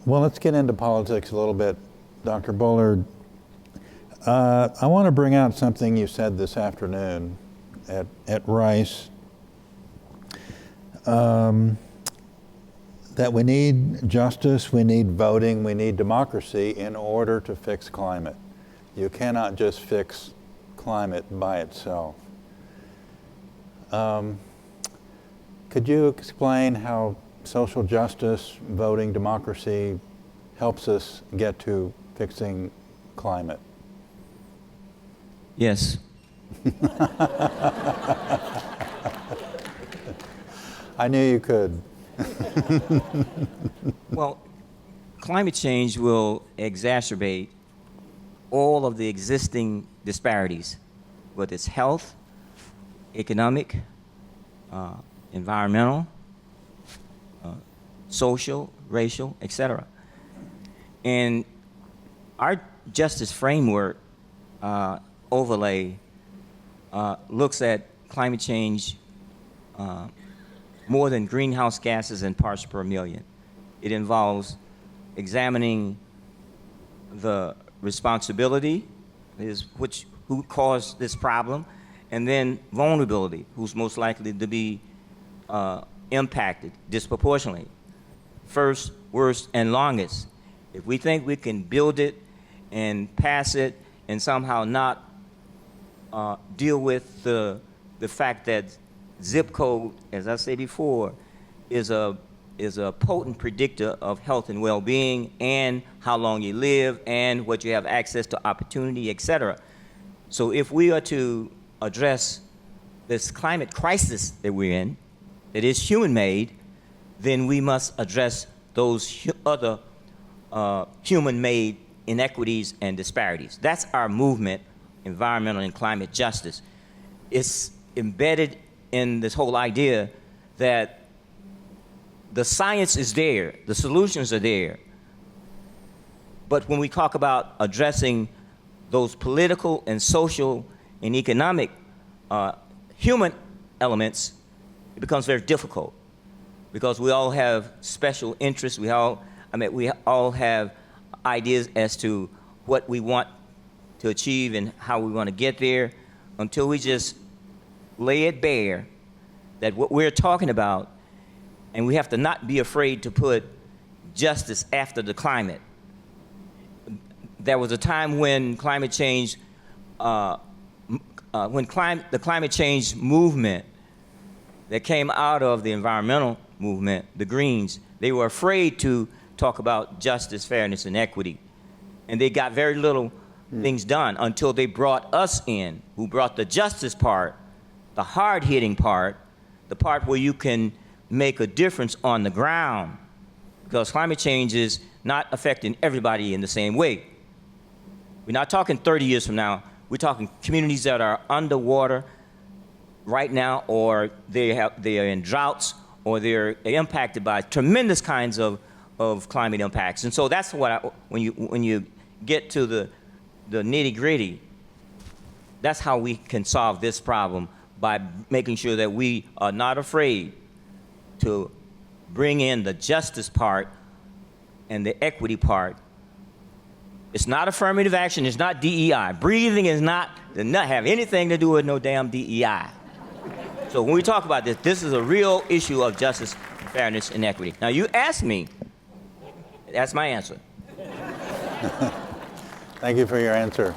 Well, let's get into politics a little bit, Dr. Bullard. I want to bring out something you said this afternoon at Rice, that we need justice, we need voting, we need democracy in order to fix climate. You cannot just fix climate by itself. Could you explain how social justice, voting, democracy helps us get to fixing climate? Yes. I knew you could. Well, climate change will exacerbate all of the existing disparities, whether it's health, economic, environmental, social, racial, etc. And our justice framework overlay looks at climate change more than greenhouse gases and parts per million. It involves examining the responsibility, who caused this problem, and then vulnerability, who's most likely to be impacted disproportionately. First, worst, and longest. If we think we can build it and pass it and somehow not deal with the fact that zip code, as I said before, is a potent predictor of health and well-being and how long you live and what you have access to opportunity, etc. So if we are to address this climate crisis that we're in, that is human-made, then we must address those other human-made inequities and disparities. That's our movement, environmental and climate justice. It's embedded in this whole idea that the science is there, the solutions are there. But when we talk about addressing those political and social and economic human elements, it becomes very difficult because we all have special interests. We all have ideas as to what we want to achieve and how we want to get there, until we just lay it bare that what we're talking about, and we have to not be afraid to put justice after the climate. There was a time when climate change, the climate change movement that came out of the environmental movement, the Greens, they were afraid to talk about justice, fairness, and equity. And they got very little things done until they brought us in, who brought the justice part, the hard-hitting part, the part where you can make a difference on the ground, because climate change is not affecting everybody in the same way. We're not talking 30 years from now. We're talking communities that are underwater right now, or they are in droughts, or they're impacted by tremendous kinds of climate impacts. And so that's what when you get to the nitty-gritty, that's how we can solve this problem, by making sure that we are not afraid to bring in the justice part and the equity part. It's not affirmative action, it's not DEI. Breathing does not have anything to do with no damn DEI. So when we talk about this, this is a real issue of justice, fairness, and equity. Now you asked me, that's my answer. Thank you for your answer.